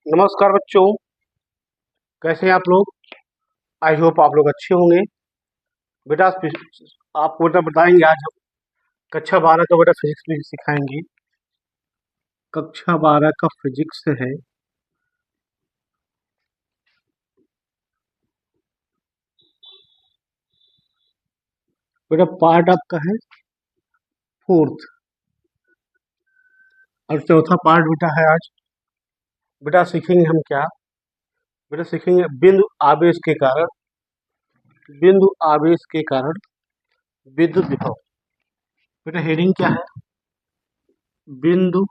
नमस्कार बच्चों, कैसे हैं आप लोग। आई होप आप लोग अच्छे होंगे। बेटा आपको बेटा बताएंगे आज हम कक्षा 12 का बेटा फिजिक्स भी सिखाएंगे। कक्षा 12 का फिजिक्स है। बेटा पार्ट आपका है फोर्थ और चौथा पार्ट बेटा है आज। बेटा सीखेंगे हम क्या। बेटा सीखेंगे बिंदु आवेश के कारण विद्युत विभव। बेटा हेडिंग क्या है, बिंदु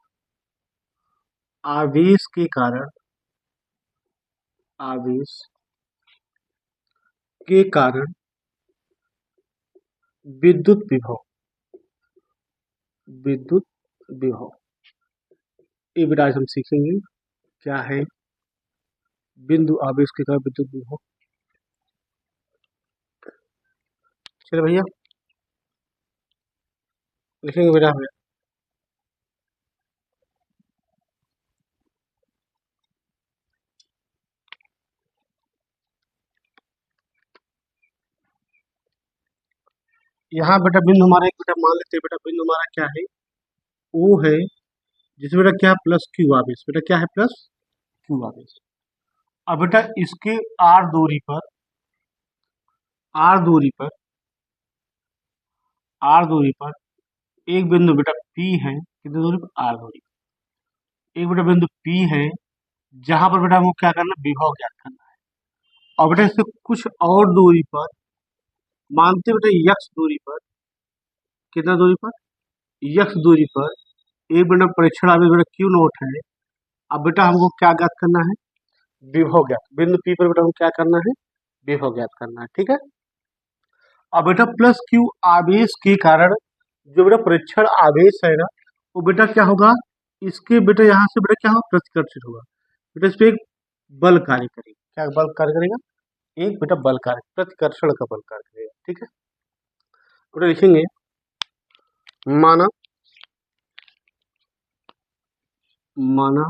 आवेश के कारण आवेश के कारण विद्युत विभव। विद्युत विभव ये बेटा आज हम सीखेंगे क्या है बिंदु आवेश के कारण विद्युत विभव। चलो भैया लिखेंगे बेटा हमें। यहाँ बेटा बिंदु हमारा एक बेटा मान लेते हैं। बेटा बिंदु हमारा क्या है, वो है जिसमें बेटा क्या प्लस क्यू आवेश। बेटा क्या है प्लस क्यू आवेश। अब बेटा इसके आर दूरी पर आर दूरी पर आर दूरी पर एक बिंदु बेटा पी है। कितनी दूरी पर, आर दूरी पर एक बेटा बिंदु पी है, जहां पर बेटा हमको क्या करना है, विभव ज्ञात करना है। और बेटा इससे कुछ और दूरी पर मानते बेटा यक्स दूरी पर, कितना दूरी पर, यक्स दूरी पर एक बेटा परीक्षण आवेश बेटा क्यू नोट है। अब बेटा हमको क्या ज्ञात करना है, विभव ज्ञात। बिंदु पी पर बेटा हमको क्या करना है, विभव ज्ञात करना है। ठीक है। अब बेटा प्लस क्यू आवेश के कारण जो बेटा परीक्षण आवेश है ना, वो बेटा क्या होगा, इसके बेटा यहाँ से बेटा क्या होगा, प्रतिकर्षित होगा। बेटा इस पे एक बल कार्य करेगा। क्या बल कार्य करेगा, एक बेटा बल कार्य, प्रतिकर्षण का बल कार्य करेगा। ठीक है। बेटा लिखेंगे माना माना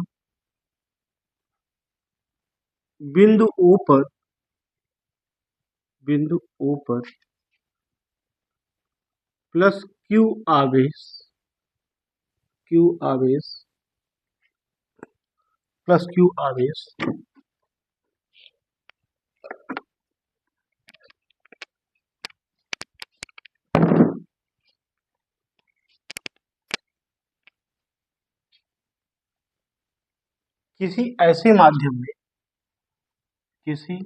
बिंदु ओ पर प्लस क्यू आवेश प्लस क्यू आवेश किसी ऐसे माध्यम में किसी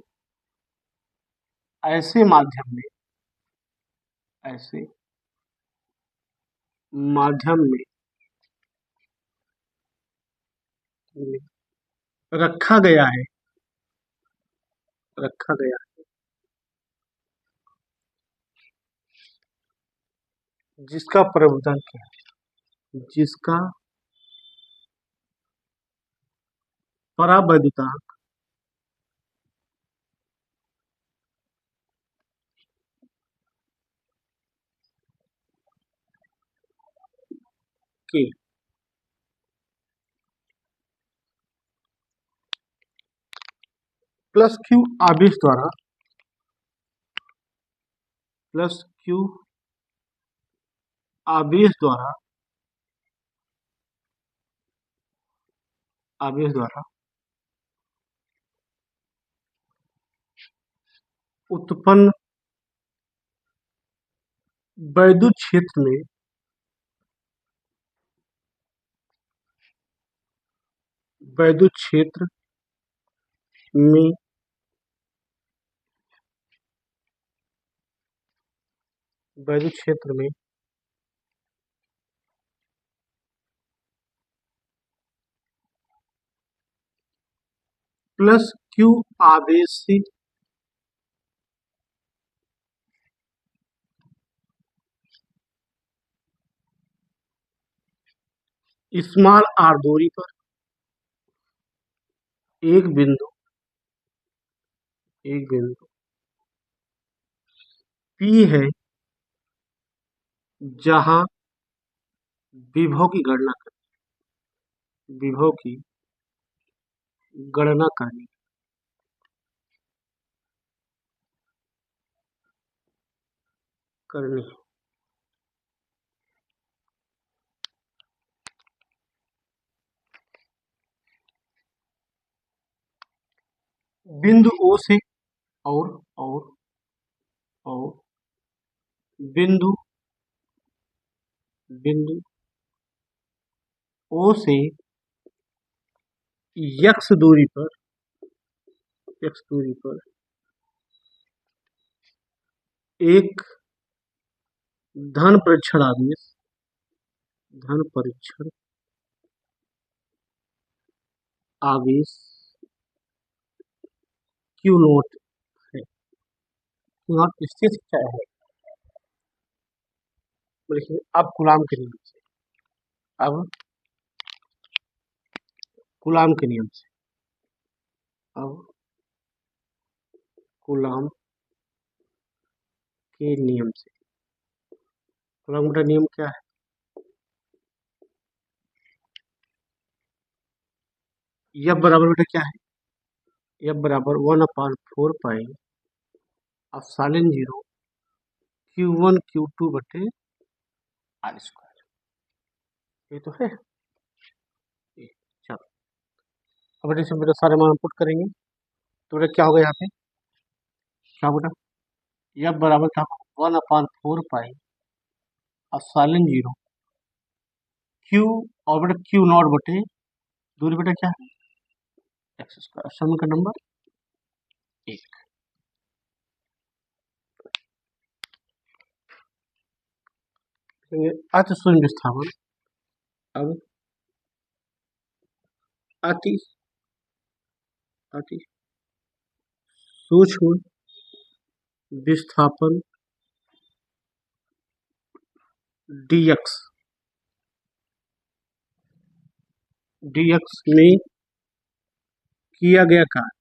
ऐसे माध्यम में ऐसे माध्यम में रखा गया है रखा गया जिसका प्रवर्धन क्या है, जिसका परावैद्युतांक के प्लस क्यू आवेश द्वारा प्लस क्यू आवेश द्वारा उत्पन्न वैद्युत क्षेत्र में वैद्युत क्षेत्र में वैद्युत क्षेत्र में प्लस क्यू आवेश से स्मॉल आर दूरी पर एक बिंदु पी है, जहां विभव की गणना करनी करनी बिंदु ओ से और और बिंदु बिंदु ओ से यक्स दूरी पर एक धन परीक्षण आवेश क्यू नोट है। क्यू नोट स्थिर क्या है? देखिए अब कूलाम के नियम से अब कूलाम के नियम से अब कूलाम के नियम से कूलाम का नियम क्या है? F बराबर बेटा क्या है? F बराबर 1/4 पाई एप्सिलॉन 0 Q1 Q2 बटे R स्क्वायर। ये तो है। चलो अब बेटा इसमें बेटा सारे मान पुट करेंगे तो बेटा क्या होगा यहाँ पे? क्या बेटा? F बराबर क्या होगा? 1/4 पाई एप्सिलॉन 0 Q और बेटा Q नॉट बटे दूरी बेटा क्या है? X square. समीकरण का नंबर 1। अति शून्य विस्थापन अब अति अति सूक्ष्म विस्थापन dx में किया गया कार्य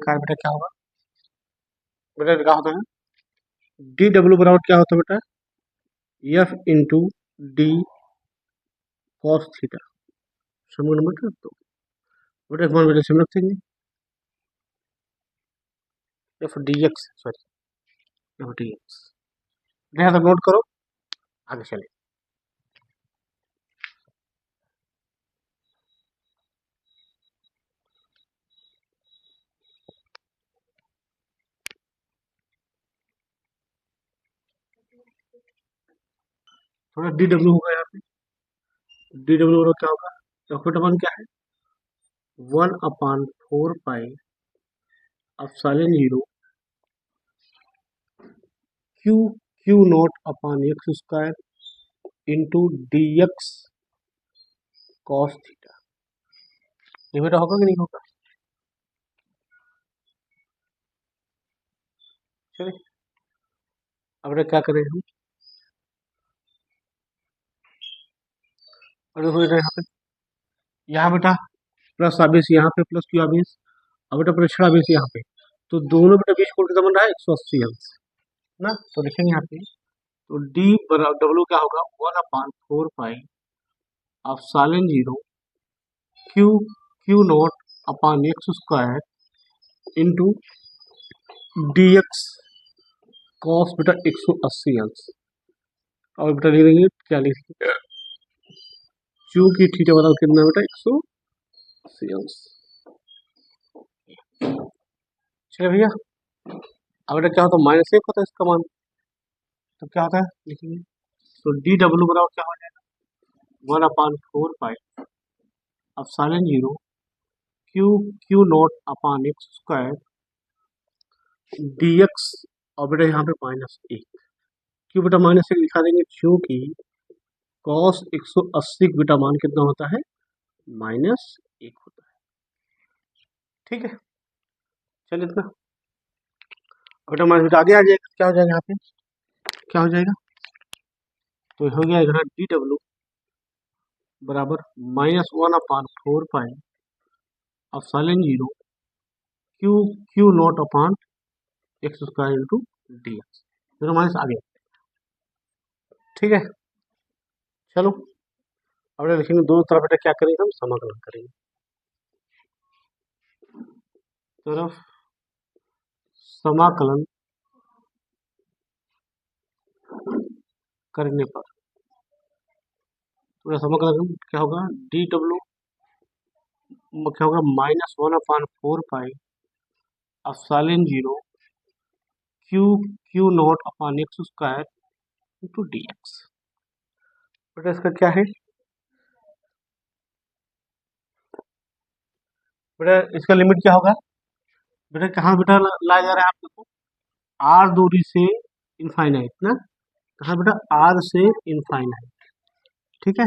बेटा क्या होगा? बेटा क्या होता है? डी डब्ल्यू बराबर क्या होता है बेटा? F into D cos theta. समीकरण नंबर 2। बेटा एक मान बेटा से हम रख देंगे F D x, sorry F D x. यहाँ तक नोट करो, आगे चले। थोड़ा डी डब्ल्यू होगा यहाँ पे। डी डब्ल्यू क्या होगा? एफ वन क्या है? 1/4 pi epsilon 0 Q Q naught upon X square into D x cos theta. ये बेटा होगा कि नहीं होगा? चलिए अब बेटा क्या करें हम? और देखो बेटा यहाँ बेटा प्लस आवेश यहाँ पे प्लस क्यू आवेश और बेटा परीक्षण आवेश यहाँ पे, तो दोनों बेटा बीच कोण कितना बन रहा है? 180 अंश ना। तो लिखेंगे यहाँ पे, तो डी बराबर डब्ल्यू क्या होगा? 1/4 pi epsilon 0 Q Q naught upon X square into D x cos बेटा 180 अंश। और बेटा लिख देंगे क्या लिखेंगे? क्योंकि थीटा बराबर कितना बेटा? 180 अंश। चलिए भैया अब बेटा क्या होता है? -1 होता है इसका मान, तो क्या होता है लिखेंगे, तो डी डब्ल्यू बराबर क्या हो जाएगा? 1/4 pi epsilon 0 Q Q naught upon X square D x और बेटा यहाँ पे -1। क्यों बेटा -1 लिखा देंगे? क्योंकि कॉस 180 का बेटा मान कितना होता है? -1 होता है। ठीक है, चलिए इतना बेटा मान आगे आ जाएगा। क्या हो जाएगा यहाँ पे? क्या हो जाएगा? तो हो गया यहाँ डी डब्ल्यू बराबर -1/4 pi epsilon 0 Q Q naught upon X square into D X. Minus आ गया। ठीक है, चलो अब लिखेंगे दोनों तरफ बेटा क्या करेंगे, हम समाकलन करेंगे। तरफ समाकलन करने पर तो समाकलन क्या होगा, डी डब्ल्यू क्या होगा, -1/4 pi epsilon 0 Q Q naught upon X square into D x. बेटा इसका क्या है, बेटा इसका लिमिट क्या होगा, बेटा कहाँ बेटा लाया जा रहा है आप देखो, आर दूरी से इनफाइनाइट ना, कहाँ बेटा आर से इनफाइनाइट, ठीक है।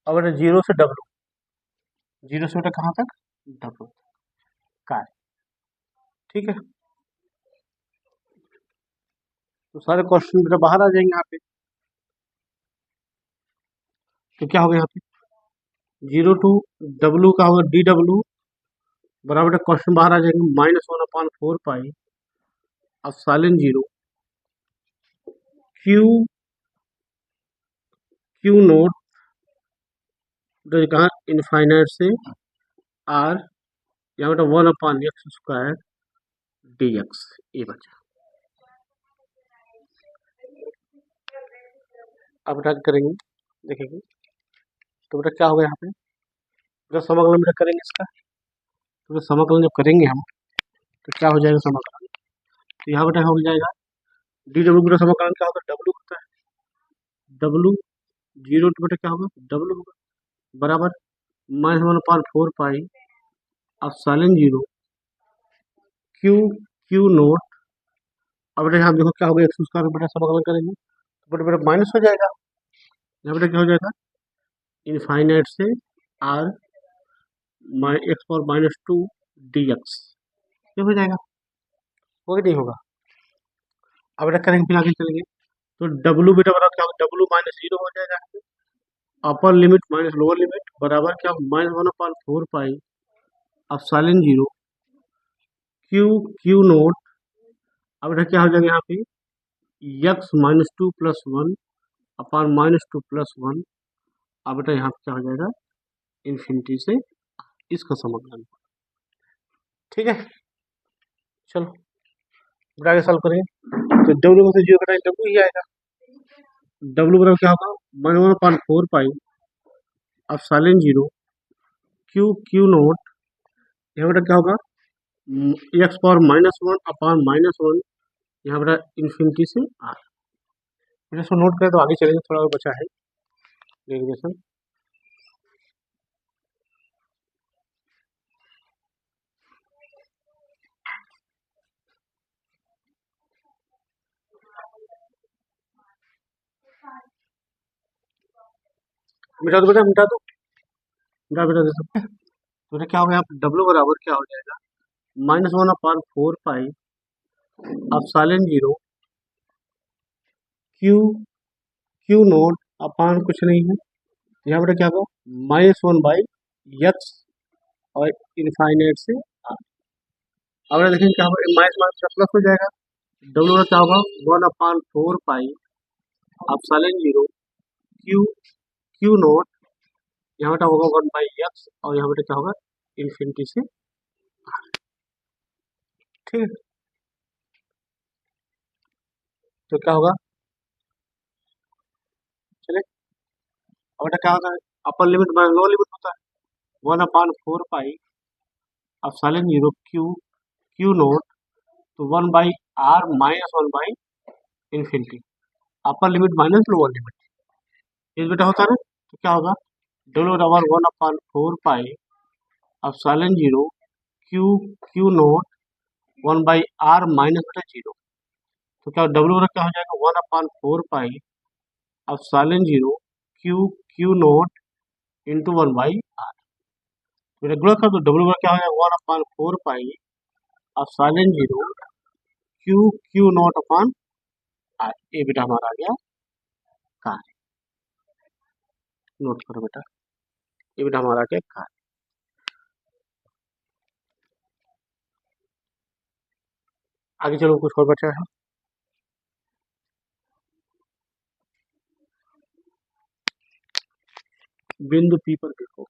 और बेटा जीरो से डब्लू, जीरो से बेटा कहाँ तक, डब्लू का है, ठीक है। तो सारे क्वेश्चन बेटा बाहर आ जाएंगे यहाँ पे, तो क्या होगा यहाँ पे, जीरो टू डब्लू का होगा डी डब्लू बराबर क्वेश्चन बाहर आ जाएंगे -1/4 pi epsilon 0 Q q note कहाँ इनफाइनाइट से आर, यहाँ बेटा 1/x² डी एक्स, ये बचा। अब बेटा करेंगे, देखेंगे तो बेटा क्या होगा यहाँ पे, बेटा समाकलन बेटा करेंगे इसका, तो बेटा समाकलन जब करेंगे हम तो क्या हो जाएगा समाकलन, तो यहाँ बेटा हो जाएगा डी डब्ल्यू बेटा समाकलन क्या होगा, डब्ल्यू होता है, डब्ल्यू जीरो टू बेटा क्या होगा, डब्ल्यू होगा बराबर -1/4 pi epsilon 0 Q q note. अब बेटा यहाँ देखो क्या होगा, एक्स स्क्वायर बेटा समाकलन करेंगे तो बेटा बेटा माइनस हो जाएगा, यहाँ बेटा क्या हो जाएगा, इनफाइनाइट से r x power -2 d x, ये हो जाएगा, हो कि नहीं होगा। अब बेटा करेंगे फिर आगे चलेंगे, तो डब्लू बेटा बराबर क्या होगा, डब्लू -0 हो जाएगा, upper limit minus lower limit बराबर क्या, -1/4 pi epsilon 0 Q q note. अब बेटा क्या हो जाएगा यहाँ पे, x -2 + 1 अपॉन -2 + 1। अब बेटा यहाँ पे क्या हो जाएगा, इन्फिनिटी से इसका समाकलन, ठीक है। चलो बेटा आगे सॉल्व करेंगे, तो डब्ल्यू में से जीरो घटाएं डब्ल्यू ही आएगा, डब्ल्यू बराबर क्या होगा, -1/4 pi epsilon 0 Q q note, यहाँ बेटा क्या होगा, एक्स पावर -1 अपॉन -1, यहाँ बेटा इन्फिनिटी से आर। इसको नोट करें तो आगे चलेंगे, थोड़ा और बचा है डेरिवेशन। मिटा दो बेटा, मिटा दो, मिटा बेटा दे सकते हैं, तो बेटा क्या होगा, यहाँ पे डब्ल्यू बराबर क्या हो जाएगा, -1/4 pi epsilon 0 Q q naught upon कुछ नहीं है, यहाँ बेटा क्या होगा, -1/x और इनफाइनाइट से आर। अब देखेंगे क्या होगा, माइनस माइनस प्लस हो जाएगा, डब्ल्यू का क्या होगा, 1/4 pi epsilon 0 Q q note, यहाँ बेटा होगा 1/x और यहाँ बेटा क्या होगा, इन्फिनिटी से, ठीक है। तो क्या होगा, चले अब बेटा क्या होता है, upper limit minus lower limit होता है, 1/4 pi epsilon 0 Q q note, तो 1/r -1 infinity, upper limit minus lower limit, ये बेटा होता है ना, तो क्या होगा, डब्ल्यू बराबर 1/4 pi epsilon 0 Q q note 1/r -0, तो क्या डब्ल्यू बराबर क्या हो जाएगा, 1/4 pi epsilon 0 Q q naught into 1/r, regular का तो डब्ल्यू बराबर क्या हो जाएगा, 1/4 pi epsilon 0 Q q naught upon r, ये बेटा हमारा आ गया कार्य, नोट करो बेटा, ये बेटा हमारा आ गया कार्य। आगे चलो कुछ और बचा है, बिंदु P पर विभव,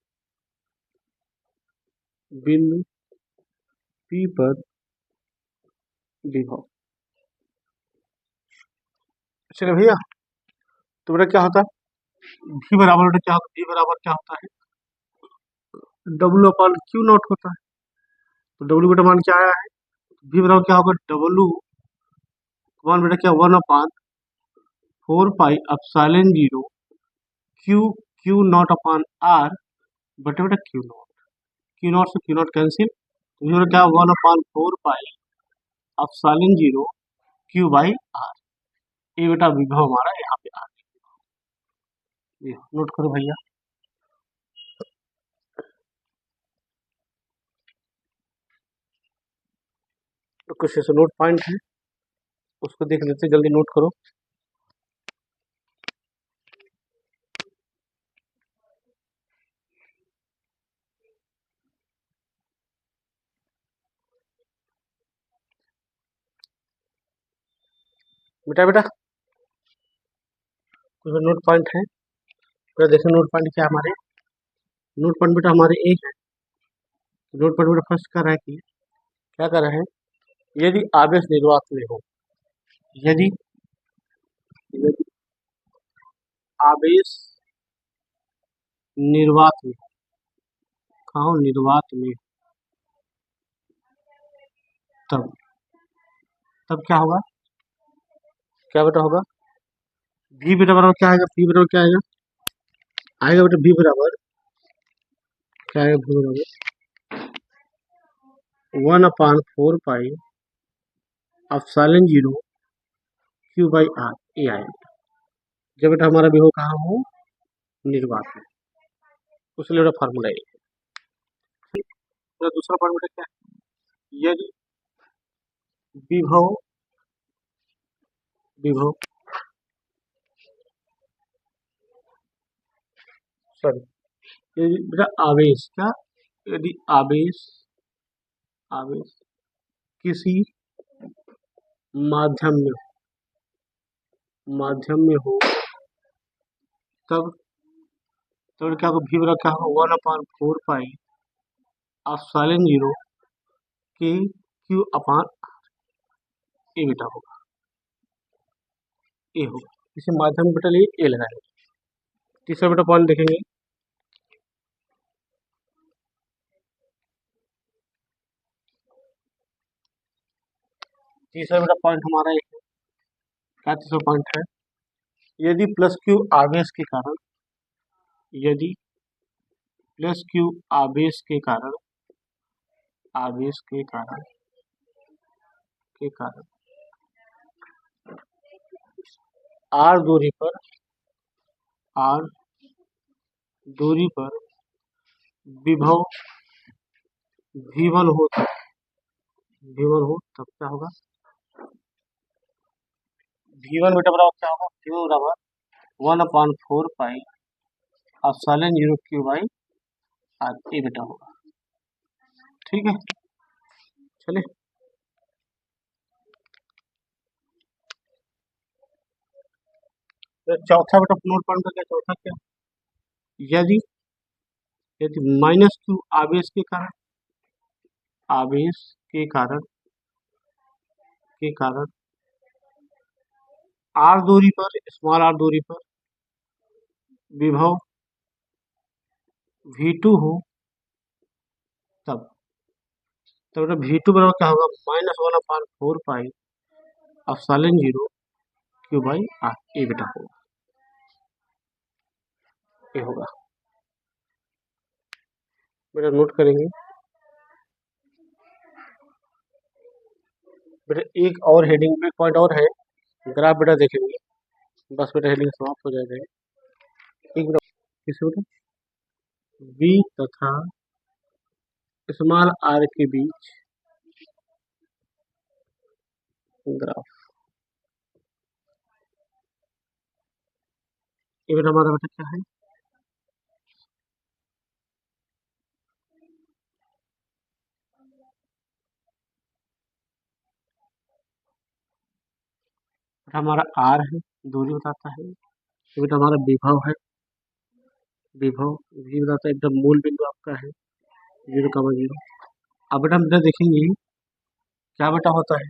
बिंदु P पर विभव। चलो भैया, तो बेटा क्या होता है, V बराबर बेटा क्या होता है, V बराबर क्या होता है, W अपॉन Q नॉट होता है। तो W बेटा मान क्या आया है, V बराबर क्या होगा, W वन बेटा क्या, 1/4 pi epsilon 0 Q not upon R बटे बेटा Q नॉट, Q नॉट से Q नॉट कैंसिल, तो ये क्या 1/4 pi epsilon 0 Q by R। ये बेटा विभव हमारा यहाँ पे आ गया, नोट करो भैया। तो कुछ ऐसे नोट पॉइंट है, उसको देख लेते, जल्दी नोट करो। बेटा बेटा कुछ नोट पॉइंट है, तो देखो नोट पॉइंट क्या हमारे, नोट पॉइंट बेटा हमारे एक है। नोट पॉइंट बेटा फर्स्ट कर रहा है कि क्या कर रहा है, यदि आवेश निर्वात में हो, यदि यदि आवेश निर्वात में, कहा हो, निर्वात में, तब तब क्या होगा, क्या बेटा होगा, V बेटा बराबर क्या आएगा, V बराबर क्या आएगा, आएगा बेटा V बराबर क्या आएगा, V बराबर 1/4 pi epsilon 0 Q by R, ये आएगा। जब बेटा हमारा विभव कहाँ हो, निर्वात में, उसलिए बेटा फार्मूला ये है। तो दूसरा पॉइंट बेटा क्या है, यदि विभव विभव सॉरी, यदि बेटा आवेश क्या, यदि आवेश आवेश किसी माध्यम में हो, तब तो क्या होगा, V बराबर क्या होगा, 1/4 पाई एप्सिलॉन 0 के Q अपॉन ए बेटा होगा, ए होगा, इसे माध्यम बेटा लिए ए लगाएंगे। तीसरा बेटा पॉइंट देखेंगे, तीसरा बेटा पॉइंट हमारा एक है, क्या तीसरा पॉइंट है, यदि प्लस Q आवेश के कारण, यदि प्लस Q आवेश के कारण, आवेश के कारण R दूरी पर, R दूरी पर विभव V1 हो, V1 हो, तब क्या होगा, V1 बेटा बराबर क्या होगा, V1 बराबर 1/4 pi epsilon 0 Q by R, ये बेटा होगा। ठीक है, चले तो चौथा बेटा नोट पॉइंट का क्या, चौथा क्या, यदि यदि माइनस Q आवेश के कारण, आवेश के कारण R दूरी पर, स्मॉल r दूरी पर विभव V2 हो, तब बेटा V2 बराबर क्या होगा, -1/4 pi epsilon 0 Q by R, ये बेटा होगा, ये होगा बेटा, नोट करेंगे बेटा। एक और हेडिंग में पॉइंट और है, ग्राफ बेटा देखेंगे, बस बेटा हेडिंग समाप्त हो जाएगा। एक बेटा किसी बेटा V तथा स्मॉल r के बीच ग्राफ, ये बेटा हमारा बेटा क्या है, बेटा हमारा R है, दूरी बताता है, ये बेटा हमारा विभव है, विभव वी बताता है एकदम मूल बिंदु आपका है 0,0। अब बेटा हम इधर देखेंगे क्या बेटा होता है,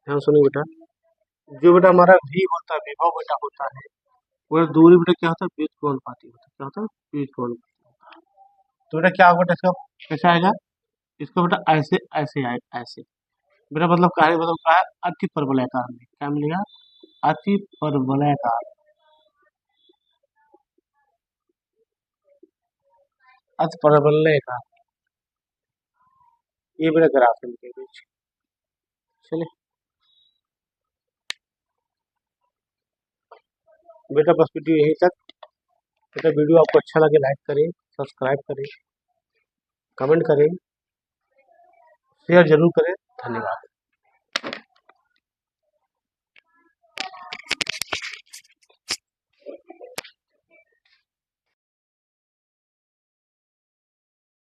ध्यान सुनिए बेटा। जो बेटा हमारा वी होता है विभव बेटा होता है, वो दूरी बेटा क्या होता है व्युत्क्रमानुपाती होता है। क्या होता है व्युत्क्रमानुपाती। तो बेटा क्या होगा बेटा इसका कैसे आएगा, इसको बेटा ऐसे ऐसे आए ऐसे बेटा मतलब कार्य मतलब क्या है अति परवलयाकार में क्या मिलेगा अति परवलयाकार अति परवलयाकार ये बेटा ग्राफ है इनके बीच। चलिए बेटा बस वीडियो यहीं तक। बेटा वीडियो आपको अच्छा लगे लाइक करें, सब्सक्राइब करें, कमेंट करें, शेयर जरूर करें। धन्यवाद।